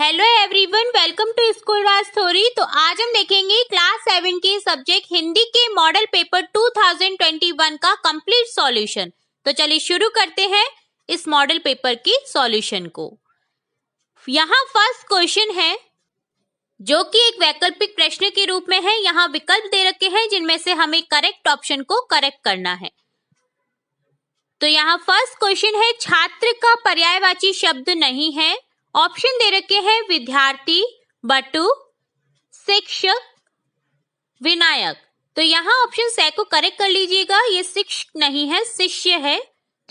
Hello everyone, welcome to school Raj story. तो आज हम देखेंगे क्लास 7 के सब्जेक्ट हिंदी के मॉडल पेपर 2021 का कंप्लीट सॉल्यूशन। तो चलिए शुरू करते हैं इस मॉडल पेपर की सॉल्यूशन को। यहाँ फर्स्ट क्वेश्चन है जो कि एक वैकल्पिक प्रश्न के रूप में है। यहाँ विकल्प दे रखे हैं जिनमें से हमें करेक्ट ऑप्शन को करेक्ट करना है। तो यहाँ फर्स्ट क्वेश्चन है, छात्र का पर्यायवाची शब्द नहीं है। ऑप्शन दे रखे हैं विद्यार्थी, बटु, शिक्षक, विनायक। तो यहाँ ऑप्शन से को करेक्ट कर लीजिएगा, ये शिक्षक नहीं है, शिष्य है।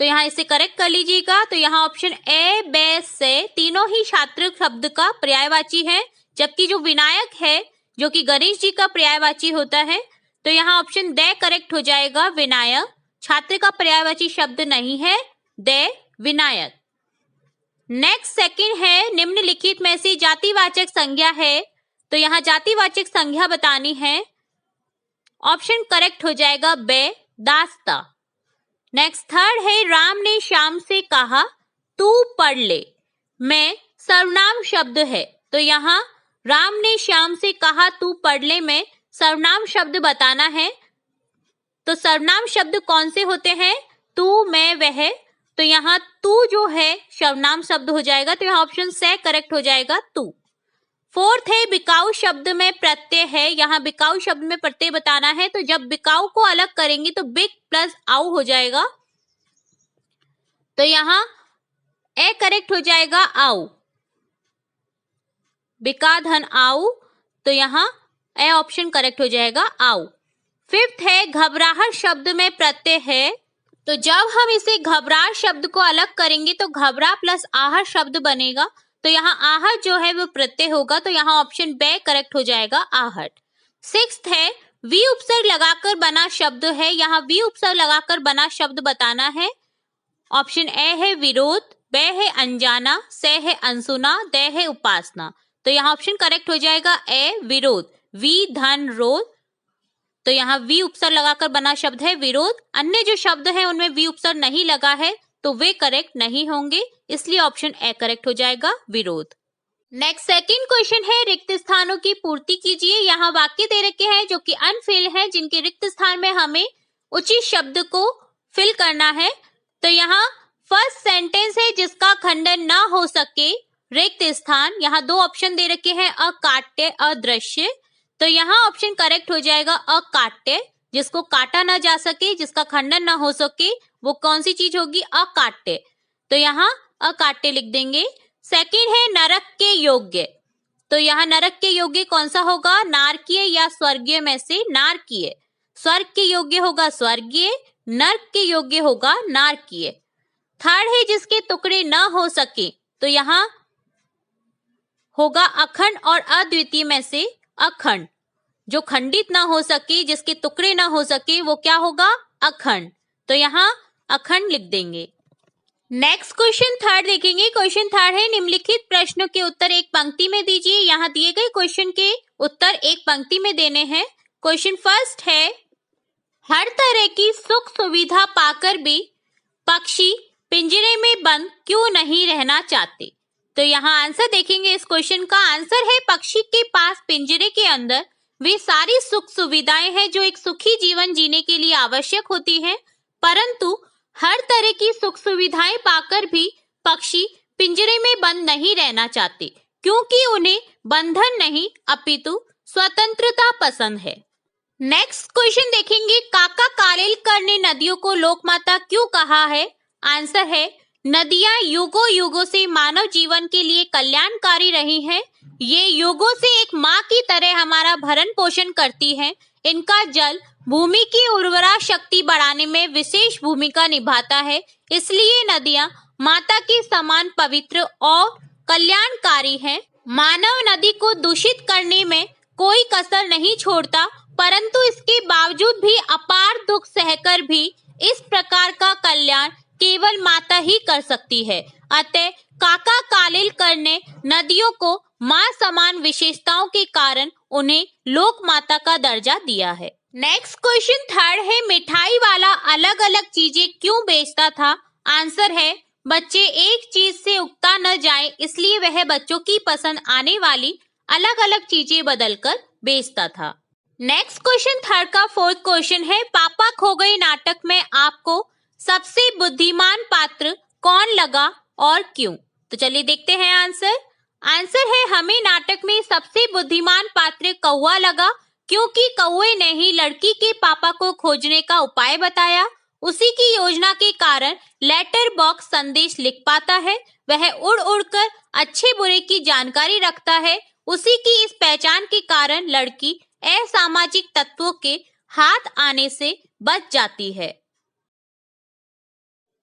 तो यहाँ इसे करेक्ट कर लीजिएगा। तो यहाँ ऑप्शन ए, बे, से तीनों ही छात्र शब्द का पर्यायवाची है, जबकि जो विनायक है जो कि गणेश जी का पर्यायवाची होता है। तो यहाँ ऑप्शन दे करेक्ट हो जाएगा, विनायक छात्र का पर्यायवाची शब्द नहीं है, दे विनायक। नेक्स्ट सेकंड है, निम्नलिखित में से जातिवाचक संज्ञा है। तो यहाँ जातिवाचक संज्ञा बतानी है। ऑप्शन करेक्ट हो जाएगा बे, दास्ता। नेक्स्ट थर्ड है, राम ने श्याम से कहा तू पढ़ ले। मैं सर्वनाम शब्द है। तो यहाँ राम ने श्याम से कहा तू पढ़ ले में सर्वनाम शब्द बताना है। तो सर्वनाम शब्द कौन से होते हैं? तू, मैं, वह। तो यहाँ तू जो है सर्वनाम शब्द हो जाएगा। तो यहाँ ऑप्शन से करेक्ट हो जाएगा, तू। फोर्थ है, बिकाऊ शब्द में प्रत्यय है। यहाँ बिकाऊ शब्द में प्रत्यय बताना है। तो जब बिकाऊ को अलग करेंगे तो बिक प्लस आऊ हो जाएगा। तो यहाँ ए करेक्ट हो जाएगा, आऊ, बिका धन आऊ। तो यहाँ ए ऑप्शन करेक्ट हो जाएगा, आऊ। फिफ्थ है, घबराहट शब्द में प्रत्यय है। तो जब हम इसे घबराहट शब्द को अलग करेंगे तो घबरा प्लस आहट शब्द बनेगा। तो यहाँ आहट जो है वो प्रत्यय होगा। तो यहाँ ऑप्शन बे करेक्ट हो जाएगा, आहट। सिक्स्थ है, वी उपसर्ग लगाकर बना शब्द है। यहाँ वी उपसर्ग लगाकर बना शब्द बताना है। ऑप्शन ए है विरोध, बे है अनजाना, से है अनसुना, दे है उपासना। तो यहाँ ऑप्शन करेक्ट हो जाएगा ए, विरोध, वी धन रोध। तो यहाँ वी उपसर्ग लगाकर बना शब्द है विरोध। अन्य जो शब्द हैं उनमें वी उपसर्ग नहीं लगा है तो वे करेक्ट नहीं होंगे, इसलिए ऑप्शन ए करेक्ट हो जाएगा, विरोध। नेक्स्ट सेकंड क्वेश्चन है, रिक्त स्थानों की पूर्ति कीजिए। यहाँ वाक्य दे रखे हैं जो कि अनफिल है, जिनके रिक्त स्थान में हमें उचित शब्द को फिल करना है। तो यहाँ फर्स्ट सेंटेंस है, जिसका खंडन ना हो सके रिक्त स्थान। यहाँ दो ऑप्शन दे रखे हैं, अकाट्य, अदृश्य। तो यहाँ ऑप्शन करेक्ट हो जाएगा, अकाट्य, जिसको काटा ना जा सके, जिसका खंडन ना हो सके, वो कौन सी चीज होगी? अकाट्य। तो यहाँ अकाट्य लिख देंगे। सेकंड है, नरक के योग्य। तो यहाँ नरक के योग्य कौन सा होगा? नारकीय या स्वर्गीय में से नारकीय। स्वर्ग के योग्य होगा स्वर्गीय, नरक के योग्य होगा नारकीय। थर्ड है, जिसके टुकड़े न हो सके। तो यहाँ होगा अखंड और अद्वितीय में से अखंड। जो खंडित ना हो सके, जिसके टुकड़े ना हो सके, वो क्या होगा? अखंड। तो यहाँ अखंड लिख देंगे। नेक्स्ट क्वेश्चन थर्ड देखेंगे। क्वेश्चन थर्ड है, निम्नलिखित प्रश्नों के उत्तर एक पंक्ति में दीजिए। यहाँ दिए गए क्वेश्चन के उत्तर एक पंक्ति में देने हैं। क्वेश्चन फर्स्ट है, हर तरह की सुख सुविधा पाकर भी पक्षी पिंजरे में बंद क्यों नहीं रहना चाहते? तो यहाँ आंसर देखेंगे। इस क्वेश्चन का आंसर है, पक्षी के पास पिंजरे के अंदर वे सारी सुख सुविधाएं हैं जो एक सुखी जीवन जीने के लिए आवश्यक होती हैं, परंतु हर तरह की सुख सुविधाएं पाकर भी पक्षी पिंजरे में बंद नहीं रहना चाहते, क्योंकि उन्हें बंधन नहीं अपितु स्वतंत्रता पसंद है। नेक्स्ट क्वेश्चन देखेंगे, काका कालेलकर ने नदियों को लोकमाता क्यों कहा है? आंसर है, नदियां युगों युगों से मानव जीवन के लिए कल्याणकारी रही हैं। ये युगों से एक माँ की तरह हमारा भरण पोषण करती हैं। इनका जल भूमि की उर्वरा शक्ति बढ़ाने में विशेष भूमिका निभाता है। इसलिए नदियां माता के समान पवित्र और कल्याणकारी हैं। मानव नदी को दूषित करने में कोई कसर नहीं छोड़ता, परंतु इसके बावजूद भी अपार दुख सहकर भी इस प्रकार का कल्याण केवल माता ही कर सकती है। अतः काका कालेलकर ने नदियों को माँ समान विशेषताओं के कारण उन्हें लोक माता का दर्जा दिया है। नेक्स्ट क्वेश्चन थर्ड है, मिठाई वाला अलग अलग चीजें क्यों बेचता था? आंसर है, बच्चे एक चीज से उगता न जाए, इसलिए वह बच्चों की पसंद आने वाली अलग अलग चीजें बदलकर बेचता था। नेक्स्ट क्वेश्चन थर्ड का फोर्थ क्वेश्चन है, पापा खो गए नाटक में आपको सबसे बुद्धिमान पात्र कौन लगा और क्यों? तो चलिए देखते हैं आंसर। आंसर है, हमें नाटक में सबसे बुद्धिमान पात्र कौवा लगा, क्योंकि कौवे ने ही लड़की के पापा को खोजने का उपाय बताया। उसी की योजना के कारण लेटर बॉक्स संदेश लिख पाता है। वह उड़ उड़कर अच्छे बुरे की जानकारी रखता है। उसी की इस पहचान के कारण लड़की असामाजिक तत्वों के हाथ आने से बच जाती है।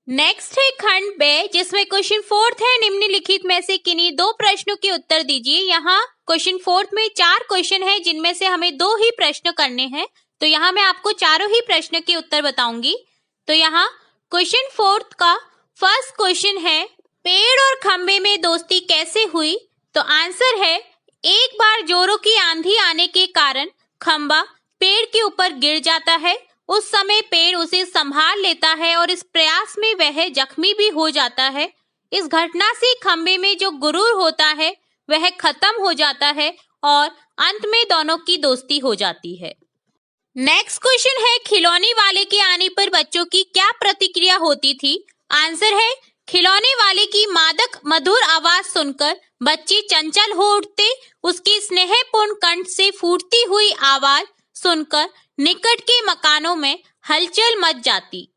नेक्स्ट है खंड बे, जिसमें क्वेश्चन फोर्थ है, निम्नलिखित में से किन्हीं दो प्रश्नों के उत्तर दीजिए। यहाँ क्वेश्चन फोर्थ में 4 क्वेश्चन है, जिनमें से हमें 2 ही प्रश्न करने हैं। तो यहाँ मैं आपको चारों ही प्रश्न के उत्तर बताऊंगी। तो यहाँ क्वेश्चन फोर्थ का फर्स्ट क्वेश्चन है, पेड़ और खंबे में दोस्ती कैसे हुई? तो आंसर है, एक बार जोरों की आंधी आने के कारण खंबा पेड़ के ऊपर गिर जाता है। उस समय पेड़ उसे संभाल लेता है और इस प्रयास में वह जख्मी भी हो जाता है। इस घटना से खंबे में जो गुरूर होता है वह खत्म हो जाता है और अंत में दोनों की दोस्ती हो जाती है। नेक्स्ट क्वेश्चन है, खिलौने वाले के आने पर बच्चों की क्या प्रतिक्रिया होती थी? आंसर है, खिलौने वाले की मादक मधुर आवाज सुनकर बच्चे चंचल हो उठते। उसकी स्नेहपूर्ण कंठ से फूटती हुई आवाज सुनकर निकट के मकानों में हलचल मच जाती।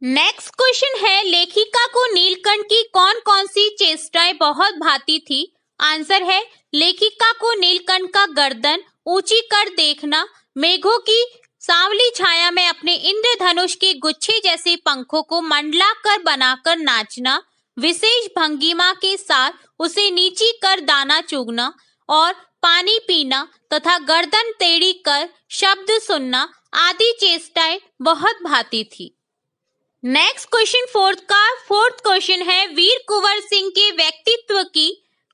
नेक्स्ट क्वेश्चन है, लेखिका को नीलकंठ की कौन कौन सी चेष्टाएं बहुत भाती थी? आंसर है, लेखिका को नीलकंठ का गर्दन ऊंची कर देखना, मेघों की सांवली छाया में अपने इंद्रधनुष के गुच्छे जैसे पंखों को मंडलाकर बनाकर नाचना, विशेष भंगिमा के साथ उसे नीची कर दाना चुगना और पानी पीना तथा गर्दन टेढ़ी कर शब्द सुनना आदि चेष्टाएं बहुत भाती थी। नेक्स्ट क्वेश्चन फोर्थ क्वेश्चन है, वीर कुंवर सिंह के व्यक्तित्व की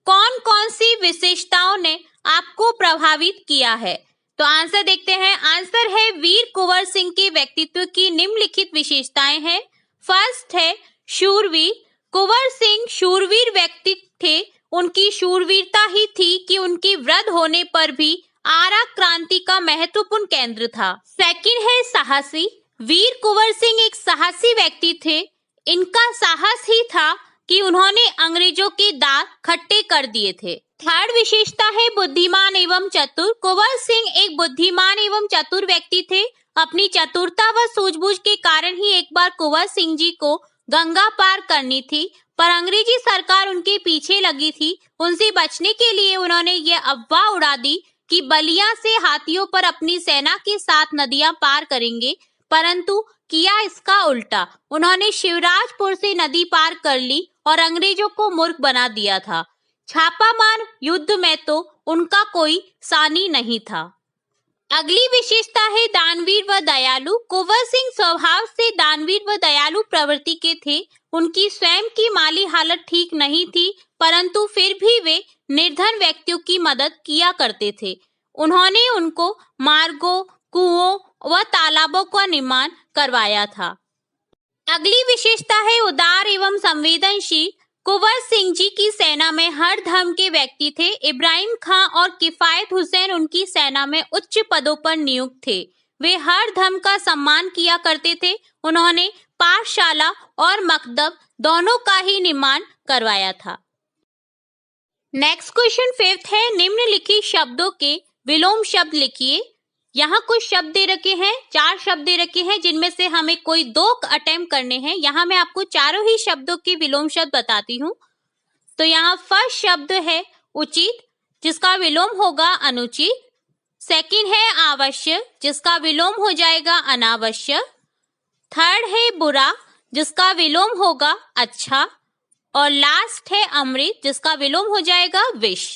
कौन कौन सी विशेषताओं ने आपको प्रभावित किया है? तो आंसर देखते हैं। आंसर है, वीर कुंवर सिंह के व्यक्तित्व की निम्नलिखित विशेषताएं हैं। फर्स्ट है शूरवीर। कुंवर सिंह शूरवीर व्यक्ति थे। उनकी शूरवीरता ही थी कि उनकी वृद्ध होने पर भी आरा क्रांति का महत्वपूर्ण केंद्र था। सेकंड है साहसी। वीर कुंवर सिंह एक साहसी व्यक्ति थे। इनका साहस ही था कि उन्होंने अंग्रेजों के दांत खट्टे कर दिए थे। थर्ड विशेषता है बुद्धिमान एवं चतुर। कुंवर सिंह एक बुद्धिमान एवं चतुर व्यक्ति थे। अपनी चतुरता व सूझबूझ के कारण ही एक बार कुंवर सिंह जी को गंगा पार करनी थी, पर अंग्रेजी सरकार उनके पीछे लगी थी। उनसे बचने के लिए उन्होंने ये अफवाह उड़ा दी कि बलिया से हाथियों पर अपनी सेना के साथ नदियां पार करेंगे, परंतु किया इसका उल्टा। उन्होंने शिवराजपुर से नदी पार कर ली और अंग्रेजों को मूर्ख बना दिया था। छापामार युद्ध में तो उनका कोई सानी नहीं था। अगली विशेषता है दानवीर व दयालु। कुंवर सिंह स्वभाव से दानवीर व दयालु प्रवृत्ति के थे। उनकी स्वयं की माली हालत ठीक नहीं थी, परंतु फिर भी वे निर्धन व्यक्तियों की मदद किया करते थे। उन्होंने उनको मार्गों, कुओं व तालाबों का निर्माण करवाया था। अगली विशेषता है उदार एवं संवेदनशील। कुंवर सिंह जी की सेना में हर धर्म के व्यक्ति थे। इब्राहिम खां और किफायत हुसैन उनकी सेना में उच्च पदों पर नियुक्त थे। वे हर धर्म का सम्मान किया करते थे। उन्होंने पाठशाला और मकतब दोनों का ही निर्माण करवाया था। नेक्स्ट क्वेश्चन फिफ्थ है, निम्नलिखित शब्दों के विलोम शब्द लिखिए। यहाँ कुछ शब्द दे रखे हैं, 4 शब्द दे रखे हैं, जिनमें से हमें कोई 2 अटेम्प्ट करने हैं। यहाँ मैं आपको चारों ही शब्दों के विलोम शब्द बताती हूँ। तो यहाँ फर्स्ट शब्द है उचित, जिसका विलोम होगा अनुचित। सेकंड है आवश्यक, जिसका विलोम हो जाएगा अनावश्यक। थर्ड है बुरा, जिसका विलोम होगा अच्छा। और लास्ट है अमृत, जिसका विलोम हो जाएगा विष।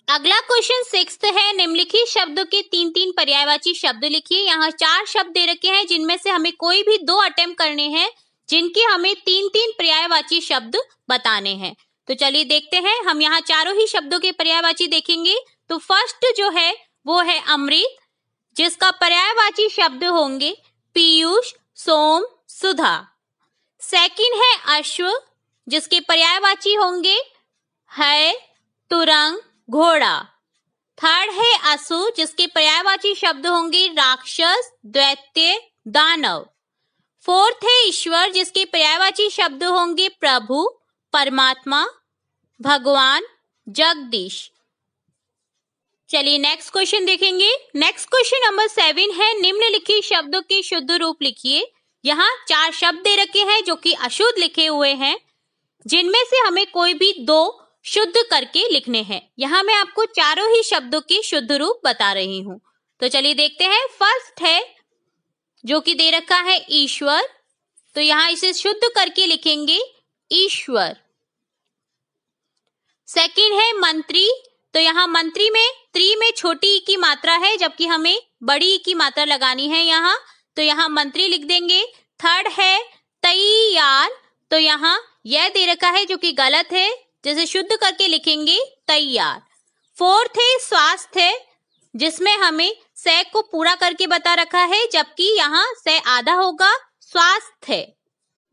अगला क्वेश्चन 6th है, निम्नलिखित शब्दों के 3-3 पर्यायवाची शब्द लिखिए। यहाँ 4 शब्द दे रखे हैं, जिनमें से हमें कोई भी 2 अटेम्प्ट करने हैं, जिनके हमें 3-3 पर्यायवाची शब्द बताने हैं। तो चलिए देखते हैं। हम यहाँ चारों ही शब्दों के पर्यायवाची देखेंगे। तो फर्स्ट जो है वो है अमृत, जिसका पर्यायवाची शब्द होंगे पीयूष, सोम, सुधा। सेकंड है अश्व, जिसके पर्यायवाची होंगे है, तुरंग, घोड़ा। थर्ड है असुर, जिसके पर्यायवाची शब्द होंगे राक्षस, दैत्य, दानव। फोर्थ है ईश्वर, जिसके पर्यायवाची शब्द होंगे प्रभु, परमात्मा, भगवान, जगदीश। चलिए नेक्स्ट क्वेश्चन देखेंगे। नेक्स्ट क्वेश्चन नंबर 7 है, निम्नलिखित शब्दों के शुद्ध रूप लिखिए। यहाँ 4 शब्द दे रखे हैं जो कि अशुद्ध लिखे हुए हैं, जिनमें से हमें कोई भी 2 शुद्ध करके लिखने हैं। यहाँ मैं आपको चारों ही शब्दों के शुद्ध रूप बता रही हूँ। तो चलिए देखते हैं। फर्स्ट है जो कि दे रखा है ईश्वर, तो यहाँ इसे शुद्ध करके लिखेंगे ईश्वर। सेकंड है मंत्री, तो यहाँ मंत्री में त्री में छोटी ई की मात्रा है, जबकि हमें बड़ी ई की मात्रा लगानी है यहाँ, तो यहाँ मंत्री लिख देंगे। थर्ड है तैयार, तो यहाँ यह दे रखा है जो कि गलत है, जैसे शुद्ध करके लिखेंगे तैयार। फोर्थ है स्वास्थ्य, जिसमें हमें से को पूरा करके बता रखा है, जबकि यहाँ से आधा होगा, स्वास्थ्य।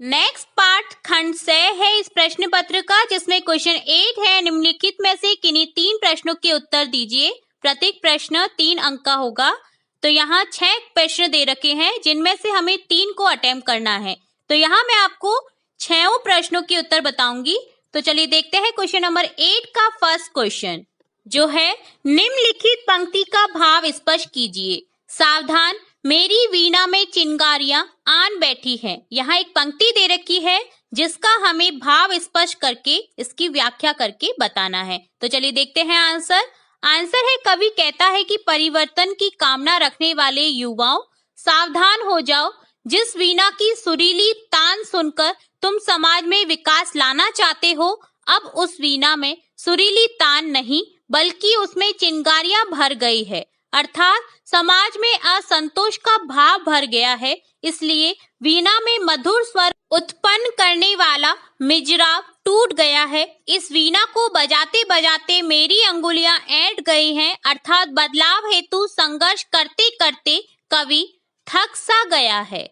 नेक्स्ट पार्ट खंड से है इस प्रश्न पत्र का, जिसमें क्वेश्चन 8 है, निम्नलिखित में से किन्हीं 3 प्रश्नों के उत्तर दीजिए। प्रत्येक प्रश्न 3 अंक का होगा। तो यहाँ 6 प्रश्न दे रखे हैं, जिनमें से हमें 3 को अटेम्प्ट करना है। तो यहाँ मैं आपको 6 प्रश्नों के उत्तर बताऊंगी। तो चलिए देखते हैं क्वेश्चन नंबर 8 का फर्स्ट क्वेश्चन, जो है निम्नलिखित पंक्ति का भाव स्पष्ट कीजिए। सावधान, मेरी वीणा में चिंगारियां आन बैठी हैं। यहाँ एक पंक्ति दे रखी है, जिसका हमें भाव स्पष्ट करके इसकी व्याख्या करके बताना है। तो चलिए देखते हैं आंसर। आंसर है, कवि कहता है कि परिवर्तन की कामना रखने वाले युवाओं, सावधान हो जाओ। जिस वीणा की सुरीली तान सुनकर तुम समाज में विकास लाना चाहते हो, अब उस वीणा में सुरीली तान नहीं, बल्कि उसमें चिंगारियां भर गई है, अर्थात समाज में असंतोष का भाव भर गया है। इसलिए वीणा में मधुर स्वर उत्पन्न करने वाला मिजराब टूट गया है। इस वीणा को बजाते बजाते मेरी अंगुलियां ऐंठ गई हैं, अर्थात बदलाव हेतु संघर्ष करते करते कवि थक सा गया है।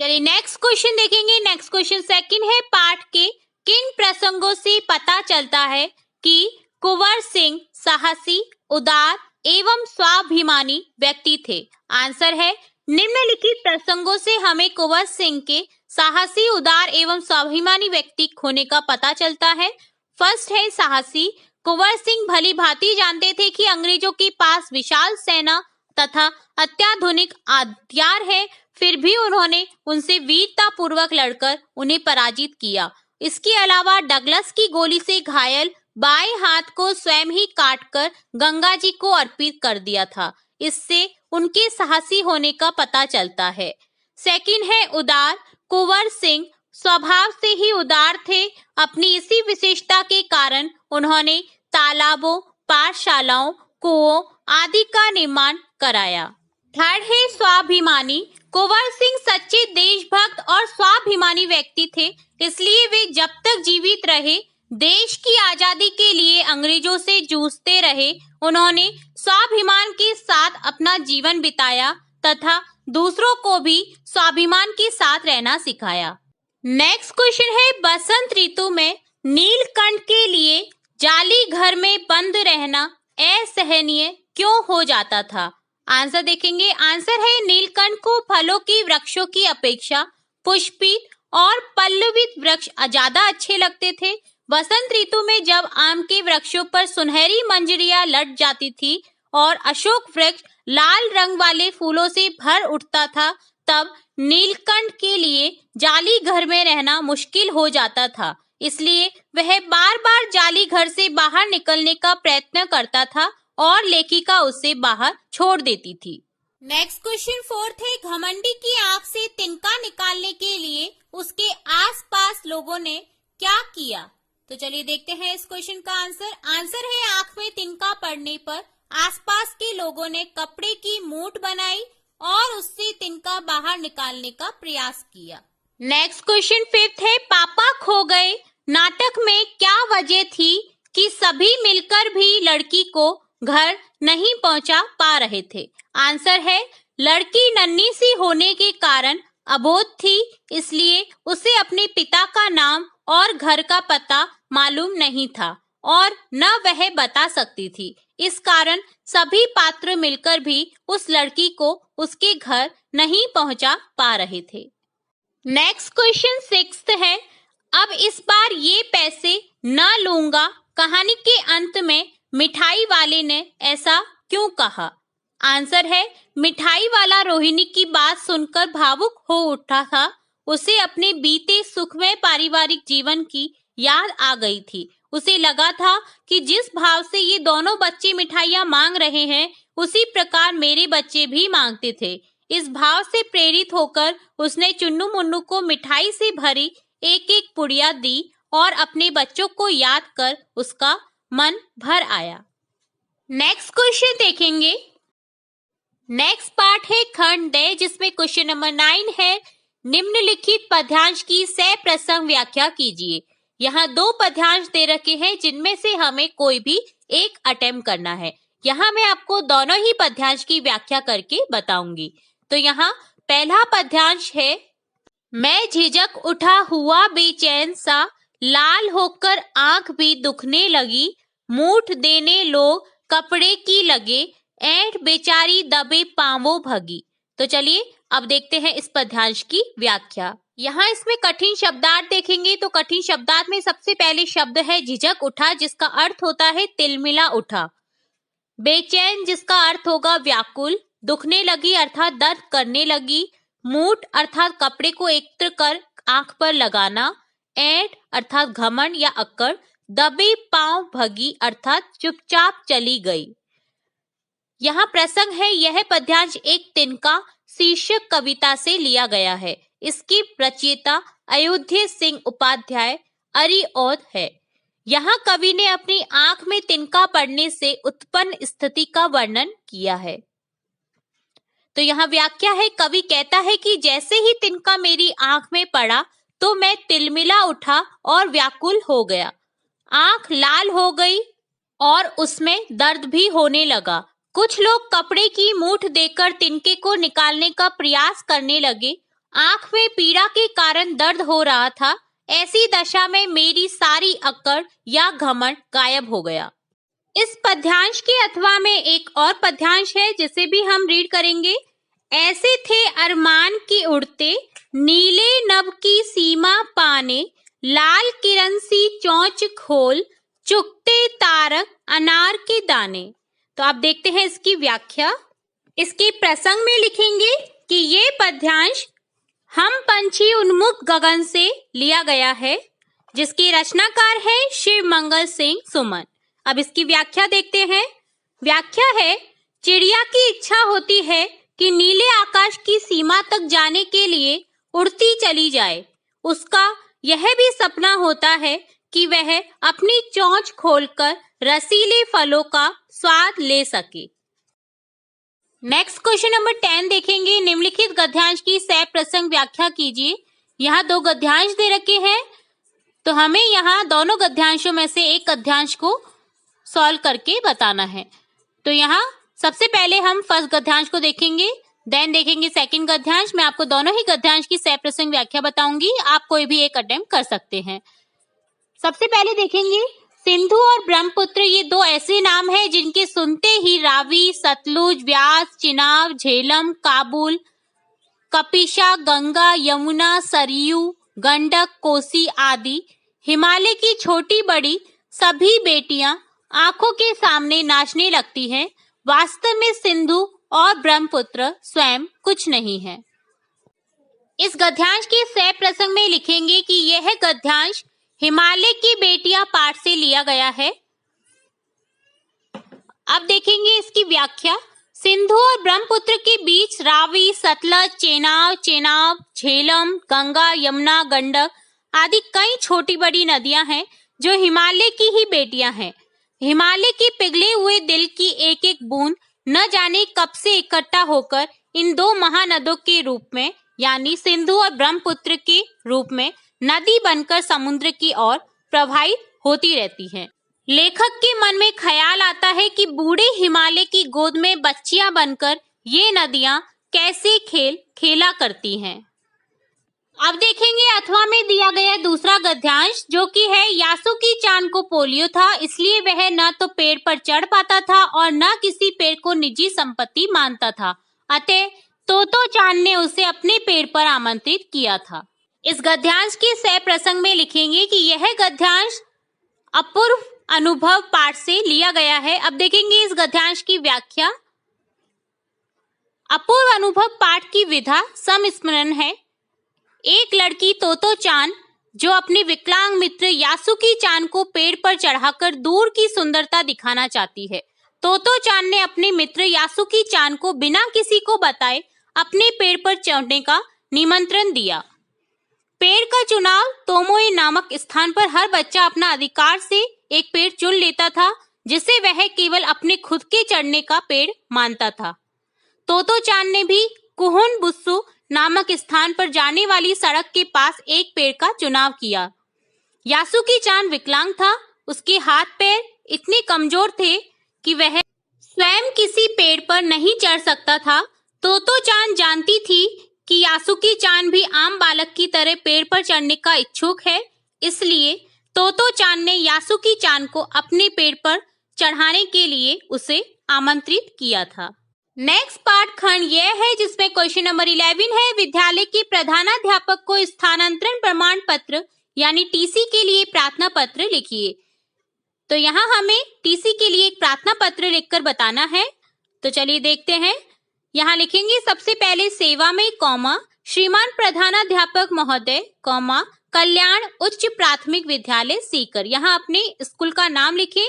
चलिए नेक्स्ट क्वेश्चन देखेंगे। नेक्स्ट क्वेश्चन सेकंड है, पाठ के किन प्रसंगों से पता चलता है कि कुंवर सिंह साहसी, उदार एवं स्वाभिमानी व्यक्ति थे। आंसर है, निम्नलिखित प्रसंगों से हमें कुंवर सिंह के साहसी, उदार एवं स्वाभिमानी व्यक्ति होने का पता चलता है। फर्स्ट है साहसी, कुंवर सिंह भली भांति जानते थे कि अंग्रेजों के पास विशाल सेना तथा अत्याधुनिक हथियार है, फिर भी उन्होंने उनसे वीरता पूर्वक लड़कर उन्हें पराजित किया। इसके अलावा डगलस की गोली से घायल बाएं हाथ को स्वयं ही काटकर गंगा जी को अर्पित कर दिया था। इससे उनके साहसी होने का पता चलता है। सेकंड है उदार, कुंवर सिंह स्वभाव से ही उदार थे। अपनी इसी विशेषता के कारण उन्होंने तालाबों, पाठशालाओं, कुओं आदि का निर्माण कराया। थर्ड है स्वाभिमानी, कुंवर सिंह सच्चे देशभक्त और स्वाभिमानी व्यक्ति थे, इसलिए वे जब तक जीवित रहे देश की आजादी के लिए अंग्रेजों से जूझते रहे। उन्होंने स्वाभिमान के साथ अपना जीवन बिताया तथा दूसरों को भी स्वाभिमान के साथ रहना सिखाया। नेक्स्ट क्वेश्चन है, बसंत ऋतु में नीलकंठ के लिए जाली घर में बंद रहना असहनीय क्यों हो जाता था? आंसर देखेंगे। आंसर है, नीलकंठ को फलों की वृक्षों की अपेक्षा पुष्पित और पल्लवित वृक्ष ज्यादा अच्छे लगते थे। बसंत ऋतु में जब आम के वृक्षों पर सुनहरी मंजरियां लट जाती थी और अशोक वृक्ष लाल रंग वाले फूलों से भर उठता था, तब नीलकंठ के लिए जाली घर में रहना मुश्किल हो जाता था। इसलिए वह बार बार जाली घर से बाहर निकलने का प्रयत्न करता था और लेखिका उसे बाहर छोड़ देती थी। नेक्स्ट क्वेश्चन फोर्थ है, घमंडी की आंख से तिनका निकालने के लिए उसके आसपास लोगों ने क्या किया? तो चलिए देखते हैं इस क्वेश्चन का आंसर। आंसर है, आंख में तिनका पड़ने पर आसपास के लोगों ने कपड़े की मूठ बनाई और उससे तिनका बाहर निकालने का प्रयास किया। नेक्स्ट क्वेश्चन फिफ्थ है, पापा खो गए नाटक में क्या वजह थी कि सभी मिलकर भी लड़की को घर नहीं पहुंचा पा रहे थे? आंसर है, लड़की नन्ही सी होने के कारण अबोध थी, इसलिए उसे अपने पिता का नाम और घर का पता मालूम नहीं था और न वह बता सकती थी। इस कारण सभी पात्र मिलकर भी उस लड़की को उसके घर नहीं पहुंचा पा रहे थे। नेक्स्ट क्वेश्चन 6 है, अब इस बार ये पैसे न लूंगा। कहानी के अंत में मिठाई वाले ने ऐसा क्यों कहा? आंसर है, मिठाई वाला रोहिणी की बात सुनकर भावुक हो उठा था। उसे अपने बीते सुखमय पारिवारिक जीवन की याद आ गई थी। उसे लगा था कि जिस भाव से ये दोनों बच्चे मिठाइयाँ मांग रहे हैं, उसी प्रकार मेरे बच्चे भी मांगते थे। इस भाव से प्रेरित होकर उसने चुन्नू मुन्नू को मिठाई से भरी एक एक पुड़िया दी और अपने बच्चों को याद कर उसका मन भर आया। नेक्स्ट क्वेश्चन देखेंगे। नेक्स्ट पार्ट है खंड डे, जिसमें क्वेश्चन नंबर 9 है, निम्नलिखित पद्यांश की सह प्रसंग व्याख्या कीजिए। यहाँ 2 पद्यांश दे रखे हैं जिनमें से हमें कोई भी एक अटेम्प्ट करना है। यहाँ मैं आपको दोनों ही पद्यांश की व्याख्या करके बताऊंगी। तो यहाँ पहला पद्यांश है, मैं झिझक उठा हुआ बेचैन सा, लाल होकर आंख भी दुखने लगी, मूठ देने लोग कपड़े की लगे, ऐंठ बेचारी दबे पांवों भगी। तो चलिए अब देखते हैं इस पद्यांश की व्याख्या। यहाँ इसमें कठिन शब्दार्थ देखेंगे तो कठिन शब्दार्थ में सबसे पहले शब्द है झिझक उठा, जिसका अर्थ होता है तिलमिला उठा। बेचैन, जिसका अर्थ होगा व्याकुल। दुखने लगी अर्थात दर्द करने लगी। मूठ अर्थात कपड़े को एकत्र कर आंख पर लगाना। ऐंठ अर्थात घमंड या अक्कड़। दबे पांव भगी अर्थात चुपचाप चली गई। यहाँ प्रसंग है, यह पद्यांश एक तिनका शीर्षक कविता से लिया गया है। इसकी रचयिता अयोध्या सिंह उपाध्याय अरिओद है। यहाँ कवि ने अपनी आंख में तिनका पड़ने से उत्पन्न स्थिति का वर्णन किया है। तो यहाँ व्याख्या है, कवि कहता है कि जैसे ही तिनका मेरी आंख में पड़ा तो मैं तिलमिला उठा और व्याकुल हो गया। आंख लाल हो गई और उसमें दर्द भी होने लगा। कुछ लोग कपड़े की मूठ देकर तिनके को निकालने का प्रयास करने लगे। आंख में पीड़ा के कारण दर्द हो रहा था। ऐसी दशा में मेरी सारी अक्कड़ या घमंड गायब हो गया। इस पद्यांश के अथवा में एक और पद्यांश है जिसे भी हम रीड करेंगे। ऐसे थे अरमान की उड़ते, नीले नभ की सीमा पाने, लाल किरण सी चोंच खोल, चुगते तारक अनार के दाने। तो आप देखते हैं इसकी व्याख्या। इसके प्रसंग में लिखेंगे कि ये पद्यांश हम पंछी उन्मुख गगन से लिया गया है, जिसके रचनाकार है शिव मंगल सिंह सुमन। अब इसकी व्याख्या देखते हैं। व्याख्या है, चिड़िया की इच्छा होती है कि नीले आकाश की सीमा तक जाने के लिए उड़ती चली जाए। उसका यह भी सपना होता है कि वह अपनी चोंच खोलकर रसीले फलों का स्वाद ले सके। नेक्स्ट क्वेश्चन नंबर 10 देखेंगे। निम्नलिखित गद्यांश की सह प्रसंग व्याख्या कीजिए। यहाँ 2 गद्यांश दे रखे हैं, तो हमें यहाँ दोनों गद्यांशों में से एक गद्यांश को सॉल्व करके बताना है। तो यहाँ सबसे पहले हम फर्स्ट गद्यांश को देखेंगे, देन देखेंगे सेकंड गद्यांश। मैं आपको दोनों ही गद्यांश की सह प्रसंग व्याख्या बताऊंगी, आप कोई भी एक अटेम्प्ट कर सकते हैं। सबसे पहले देखेंगे, सिंधु और ब्रह्मपुत्र ये 2 ऐसे नाम हैं जिनके सुनते ही रावी, सतलुज, व्यास, चिनाब, झेलम, काबुल, कपिशा, गंगा, यमुना, सरयू, गंडक, कोसी आदि हिमालय की छोटी बड़ी सभी बेटियां आंखों के सामने नाचने लगती हैं। वास्तव में सिंधु और ब्रह्मपुत्र स्वयं कुछ नहीं है। इस गद्यांश के सह प्रसंग में लिखेंगे कि यह गद्यांश हिमालय की बेटियां पाठ से लिया गया है। अब देखेंगे इसकी व्याख्या। सिंधु और ब्रह्मपुत्र के बीच रावी, सतलज, चेनाब, झेलम, गंगा, यमुना, गंडक आदि कई छोटी बड़ी नदियां हैं जो हिमालय की ही बेटियां हैं। हिमालय के पिघले हुए दिल की एक एक बूंद न जाने कब से इकट्ठा होकर इन 2 महानदों के रूप में यानी सिंधु और ब्रह्मपुत्र के रूप में नदी बनकर समुद्र की ओर प्रवाहित होती रहती हैं। लेखक के मन में ख्याल आता है कि बूढ़े हिमालय की गोद में बच्चियां बनकर ये नदियां कैसे खेल खेला करती हैं। अब देखेंगे अथवा में दिया गया दूसरा गद्यांश, चांद को पोलियो था, इसलिए वह न तो पेड़ पर चढ़ पाता था और न किसी पेड़ को निजी संपत्ति मानता था। अतः तोतो चांद ने उसे अपने पेड़ पर आमंत्रित किया था। इस गद्यांश के सह प्रसंग में लिखेंगे कि यह गद्यांश अपूर्व अनुभव पाठ से लिया गया है। अब देखेंगे इस गद्यांश की व्याख्या। अपूर्व अनुभव पाठ की विधा संस्मरण है। एक लड़की तोतो चांद जो अपने विकलांग मित्र यासुकी चांद को पेड़ पर चढ़ाकर दूर की सुंदरता दिखाना चाहती है। तोतो चांद ने अपने मित्र यासुकी चांद को बिना किसी को बताए अपने पेड़ पर चढ़ने का निमंत्रण दिया। पेड़ का चुनाव तोमोए नामक स्थान पर हर बच्चा अपना अधिकार से एक पेड़ चुन लेता था, जिसे वह केवल अपने खुद के चढ़ने का पेड़ मानता था। तोतो चांद ने भी कुहुन बुत्सु नामक स्थान पर जाने वाली सड़क के पास एक पेड़ का चुनाव किया। यासुकी चांद विकलांग था। उसके हाथ पैर इतने कमजोर थे कि वह स्वयं किसी पेड़ पर नहीं चढ़ सकता था। तोतो चांद जानती थी कि यासुकी चांद भी आम बालक की तरह पेड़ पर चढ़ने का इच्छुक है, इसलिए तोतो चांद ने यासुकी चांद को अपने पेड़ पर चढ़ाने के लिए उसे आमंत्रित किया था। नेक्स्ट पाठ खंड यह है जिसमें क्वेश्चन नंबर 11 है। विद्यालय के प्रधानाध्यापक को स्थानांतरण प्रमाण पत्र यानी टीसी के लिए प्रार्थना पत्र लिखिए। तो यहाँ हमें टीसी के लिए एक प्रार्थना पत्र लिखकर बताना है। तो चलिए देखते हैं। यहाँ लिखेंगे सबसे पहले सेवा में कॉमा श्रीमान प्रधानाध्यापक महोदय कॉमा कल्याण उच्च प्राथमिक विद्यालय सीकर। यहाँ अपने स्कूल का नाम लिखें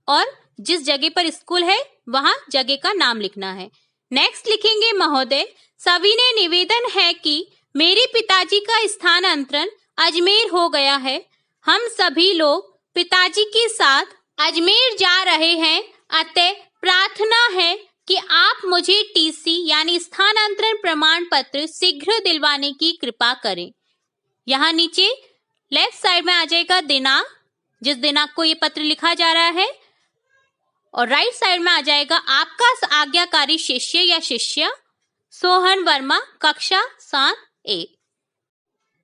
और जिस जगह पर स्कूल है वहां जगह का नाम लिखना है। नेक्स्ट लिखेंगे महोदय सविनय निवेदन है कि मेरे पिताजी का स्थानांतरण अजमेर हो गया है। हम सभी लोग पिताजी के साथ अजमेर जा रहे हैं, अतः प्रार्थना है कि आप मुझे टीसी यानी स्थानांतरण प्रमाण पत्र शीघ्र दिलवाने की कृपा करें। यहाँ नीचे लेफ्ट साइड में आ जाएगा दिनांक, जिस दिनांक को ये पत्र लिखा जा रहा है, और राइट साइड में आ जाएगा आपका आज्ञाकारी शिष्य या शिष्या सोहन वर्मा कक्षा 7A।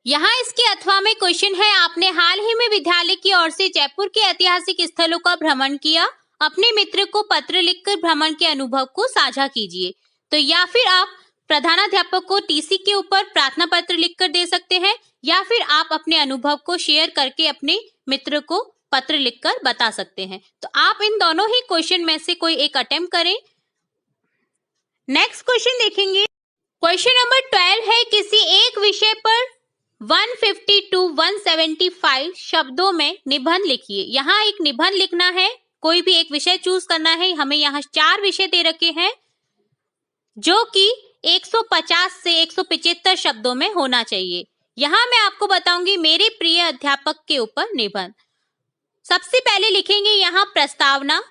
यहाँ इसके अथवा में क्वेश्चन है आपने हाल ही में विद्यालय की ओर से जयपुर के ऐतिहासिक स्थलों का भ्रमण किया। अपने मित्र को पत्र लिखकर भ्रमण के अनुभव को साझा कीजिए। तो या फिर आप प्रधानाध्यापक को टीसी के ऊपर प्रार्थना पत्र लिखकर दे सकते हैं, या फिर आप अपने अनुभव को शेयर करके अपने मित्र को पत्र लिखकर बता सकते हैं। तो आप इन दोनों ही क्वेश्चन में से कोई एक अटेम्प्ट करें। नेक्स्ट क्वेश्चन देखेंगे। क्वेश्चन नंबर 12 है किसी एक विषय पर 150 to 175 शब्दों में निबंध लिखिए। यहाँ एक निबंध लिखना है, कोई भी एक विषय चूज करना है। हमें यहाँ 4 विषय दे रखे हैं जो कि 150 से 175 शब्दों में होना चाहिए। यहाँ मैं आपको बताऊंगी मेरे प्रिय अध्यापक के ऊपर निबंध। सबसे पहले लिखेंगे यहाँ प्रस्तावना।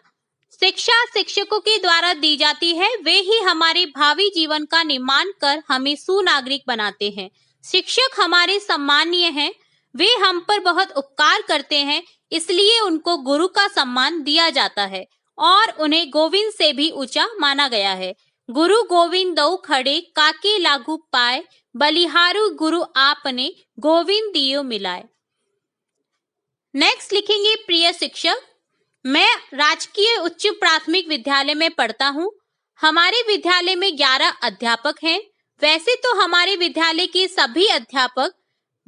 शिक्षा शिक्षकों के द्वारा दी जाती है, वे ही हमारे भावी जीवन का निर्माण कर हमें सुनागरिक बनाते हैं। शिक्षक हमारे सम्मानीय हैं, वे हम पर बहुत उपकार करते हैं, इसलिए उनको गुरु का सम्मान दिया जाता है और उन्हें गोविंद से भी ऊंचा माना गया है। गुरु गोविंद दो खड़े काके लागू पाए, बलिहारू गुरु आपने गोविंद दियो मिलाए। नेक्स्ट लिखेंगे प्रिय शिक्षक। मैं राजकीय उच्च प्राथमिक विद्यालय में पढ़ता हूँ। हमारे विद्यालय में 11 अध्यापक हैं। वैसे तो हमारे विद्यालय के सभी अध्यापक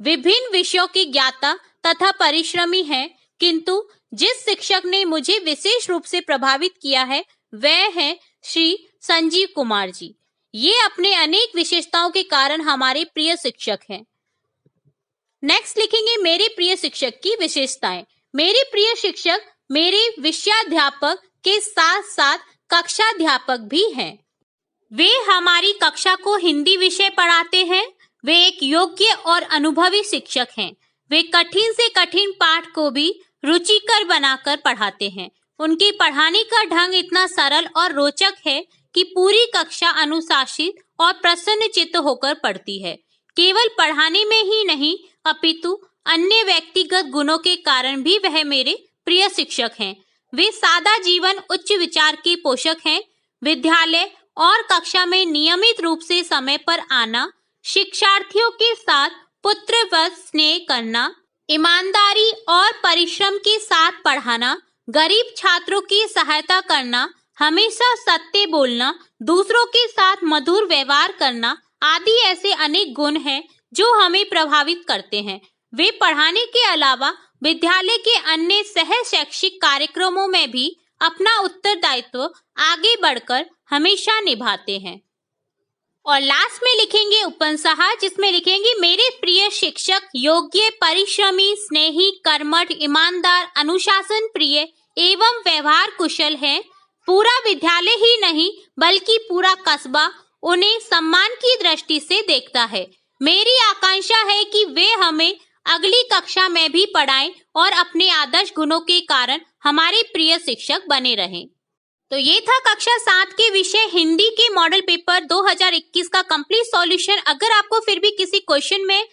विभिन्न विषयों के ज्ञाता तथा परिश्रमी हैं, किंतु जिस शिक्षक ने मुझे विशेष रूप से प्रभावित किया है वह है श्री संजीव कुमार जी। ये अपने अनेक विशेषताओं के कारण हमारे प्रिय शिक्षक हैं। नेक्स्ट लिखेंगे मेरे प्रिय शिक्षक की विशेषताएं। मेरे प्रिय शिक्षक मेरे विषयाध्यापक के साथ साथ कक्षाध्यापक भी हैं। वे हमारी कक्षा को हिंदी विषय पढ़ाते हैं। वे एक योग्य और अनुभवी शिक्षक हैं। वे कठिन से कठिन पाठ को भी रुचिकर बनाकर पढ़ाते हैं। उनके पढ़ाने का ढंग इतना सरल और रोचक है कि पूरी कक्षा अनुशासित और प्रसन्न चित्त होकर पढ़ती है। केवल पढ़ाने में ही नहीं अपितु अन्य व्यक्तिगत गुणों के कारण भी वह मेरे प्रिय शिक्षक हैं। वे सादा जीवन उच्च विचार के पोषक हैं। विद्यालय और कक्षा में नियमित रूप से समय पर आना, शिक्षार्थियों के साथ पुत्रवत स्नेह करना, ईमानदारी और परिश्रम के साथ पढ़ाना, गरीब छात्रों की सहायता करना, हमेशा सत्य बोलना, दूसरों के साथ मधुर व्यवहार करना आदि ऐसे अनेक गुण हैं जो हमें प्रभावित करते हैं। वे पढ़ाने के अलावा विद्यालय के अन्य सह शैक्षिक कार्यक्रमों में भी अपना उत्तरदायित्व आगे बढ़कर हमेशा निभाते हैं। और लास्ट में लिखेंगे उपन्यास, जिसमें लिखेंगे मेरे प्रिय शिक्षक योग्य, परिश्रमी, स्नेही, कर्मठ, ईमानदार, अनुशासन प्रिय एवं व्यवहार कुशल हैं। पूरा विद्यालय ही नहीं बल्कि पूरा कस्बा उन्हें सम्मान की दृष्टि से देखता है। मेरी आकांक्षा है कि वे हमें अगली कक्षा में भी पढ़ाएं और अपने आदर्श गुणों के कारण हमारे प्रिय शिक्षक बने रहें। तो ये था कक्षा 7 के विषय हिंदी के मॉडल पेपर 2021 का कंप्लीट सॉल्यूशन। अगर आपको फिर भी किसी क्वेश्चन में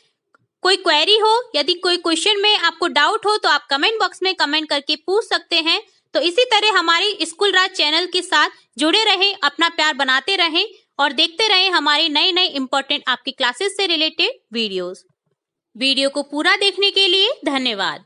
कोई क्वेरी हो, यदि कोई क्वेश्चन में आपको डाउट हो, तो आप कमेंट बॉक्स में कमेंट करके पूछ सकते हैं। तो इसी तरह हमारे स्कूल राज चैनल के साथ जुड़े रहें, अपना प्यार बनाते रहें और देखते रहें हमारे नए नए इंपॉर्टेंट आपकी क्लासेस से रिलेटेड वीडियोस। वीडियो को पूरा देखने के लिए धन्यवाद।